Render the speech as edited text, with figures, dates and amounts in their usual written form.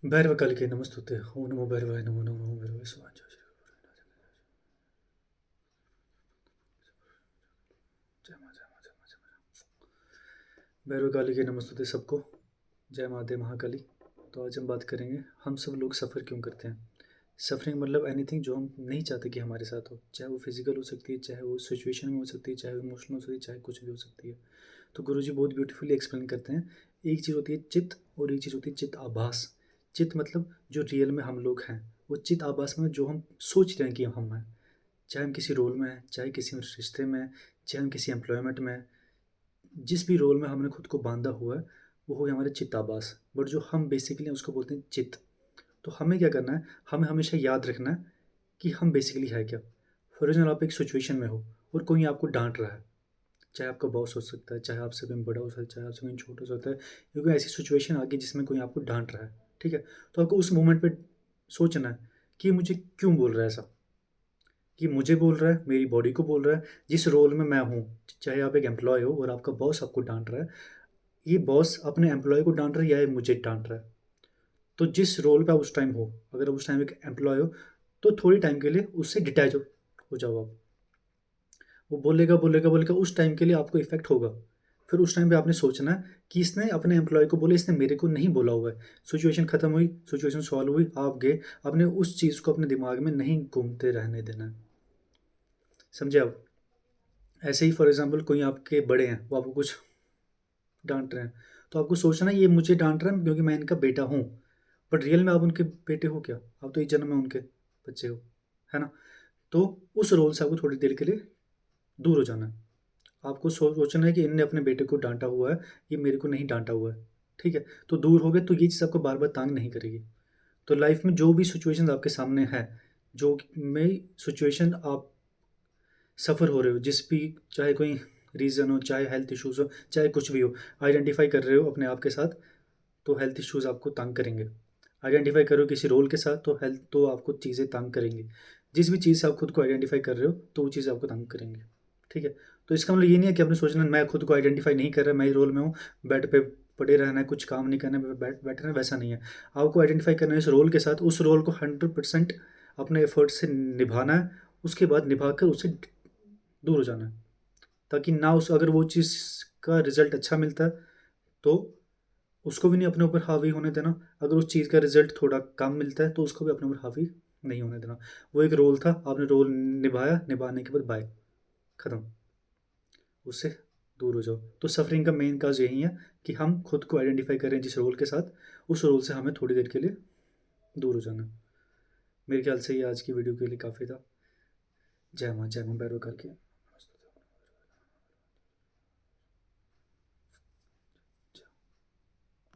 भैरवकालिके नमस्तुते। ओम नमो भैरवाय, नमो नमो भैरवाय स्वाहा। जय माँ, जय माँ, जय माँ, जय माँ। भैरवकालिके नमस्तुते सबको। जय माते महाकाली। तो आज हम बात करेंगे, हम सब लोग सफ़र क्यों करते हैं। सफरिंग मतलब एनीथिंग जो हम नहीं चाहते कि हमारे साथ हो, चाहे वो फिजिकल हो सकती है, चाहे वो सिचुएशन में हो सकती है, चाहे वो इमोशनल हो सकती है, चाहे कुछ भी हो सकती है। तो गुरुजी बहुत ब्यूटीफुली एक्सप्लेन करते हैं। एक चीज़ होती है चित्त और एक चीज़ होती है चित्त आभास। चित्त मतलब जो रियल में हम लोग हैं, वो चित्त आभास में जो हम सोच रहे हैं कि हम हैं। चाहे हम किसी रोल में हैं, चाहे किसी रिश्ते में हैं, चाहे हम किसी एम्प्लॉयमेंट में हैं, जिस भी रोल में हमने खुद को बांधा हुआ है, वो हो गया हमारे चित्त आभास। बट जो हम बेसिकली उसको बोलते हैं चित्त। तो हमें क्या करना है, हमें हमेशा याद रखना है कि हम बेसिकली है क्या। फॉर एग्जाम्पल आप एक सिचुएशन में हो और कोई आपको डांट रहा है, चाहे आपका बॉस हो सकता है, चाहे आपसे कोई बड़ा हो सकता है, चाहे आपसे कोई छोटा हो सकता है, क्योंकि ऐसी सिचुएशन आ गई जिसमें कोई आपको डांट रहा है, ठीक है। तो आपको उस मोमेंट पे सोचना है कि ये मुझे क्यों बोल रहा है ऐसा, कि मुझे बोल रहा है, मेरी बॉडी को बोल रहा है, जिस रोल में मैं हूँ। चाहे आप एक एम्प्लॉय हो और आपका बॉस आपको डांट रहा है, ये बॉस अपने एम्प्लॉय को डांट रहा है या ये मुझे डांट रहा है। तो जिस रोल पे आप उस टाइम हो, अगर आप उस टाइम एक एम्प्लॉय हो, तो थोड़ी टाइम के लिए उससे डिटैच हो जाओ आप। वो बोलेगा बोलेगा बोलेगा, उस टाइम के लिए आपको इफेक्ट होगा। फिर उस टाइम पे आपने सोचना है कि इसने अपने एम्प्लॉय को बोले, इसने मेरे को नहीं बोला हुआ है। सिचुएशन खत्म हुई, सिचुएशन सॉल्व हुई, आप गए। आपने उस चीज़ को अपने दिमाग में नहीं घूमते रहने देना है। समझे आप। ऐसे ही फॉर एग्जाम्पल कोई आपके बड़े हैं, वो आपको कुछ डांट रहे हैं, तो आपको सोचना है ये मुझे डांट रहा है क्योंकि मैं इनका बेटा हूँ। बट रियल में आप उनके बेटे हो क्या, आप तो इस जन्म में उनके बच्चे हो, है ना। तो उस रोल से आपको थोड़ी देर के लिए दूर हो जाना है। आपको सोचना है कि इनने अपने बेटे को डांटा हुआ है, ये मेरे को नहीं डांटा हुआ है, ठीक है। तो दूर हो गए तो ये चीज़ आपको बार बार तांग नहीं करेगी। तो लाइफ में जो भी सिचुएशन आपके सामने है, जो में सिचुएशन आप सफ़र हो रहे हो, जिस भी, चाहे कोई रीज़न हो, चाहे हेल्थ इश्यूज़ हो, चाहे कुछ भी हो, आइडेंटिफाई कर रहे हो अपने आप के साथ, तो हेल्थ इश्यूज़ आपको तंग करेंगे। आइडेंटिफाई करो किसी रोल के साथ, तो हेल्थ तो आपको चीज़ें तंग करेंगी। जिस भी चीज़ से आप खुद को आइडेंटिफाई कर रहे हो, तो वो चीज़ आपको तंग करेंगे, ठीक है। तो इसका मतलब ये नहीं है कि आपने सोचना मैं खुद को आइडेंटिफाई नहीं कर रहा, मैं ही रोल में हूँ, बेड पे पड़े रहना है, कुछ काम नहीं करना है, बैठना है, वैसा नहीं है। आपको आइडेंटिफाई करना है इस रोल के साथ, उस रोल को 100% अपने एफर्ट से निभाना है। उसके बाद निभा कर उससे दूर हो जाना है, ताकि ना उस, अगर वो चीज़ का रिजल्ट अच्छा मिलता है, तो उसको भी नहीं अपने ऊपर हावी होने देना। अगर उस चीज़ का रिजल्ट थोड़ा कम मिलता है, तो उसको भी अपने ऊपर हावी नहीं होने देना। वो एक रोल था, आपने रोल निभाया, निभाने के बाद बाय, ख़त्म, उससे दूर हो जाओ। तो सफरिंग का मेन काज यही है कि हम खुद को आइडेंटिफाई करें जिस रोल के साथ, उस रोल से हमें थोड़ी देर के लिए दूर हो जाना। मेरे ख्याल से ये आज की वीडियो के लिए काफ़ी था। जय माँ, जय माँ भैरव करके।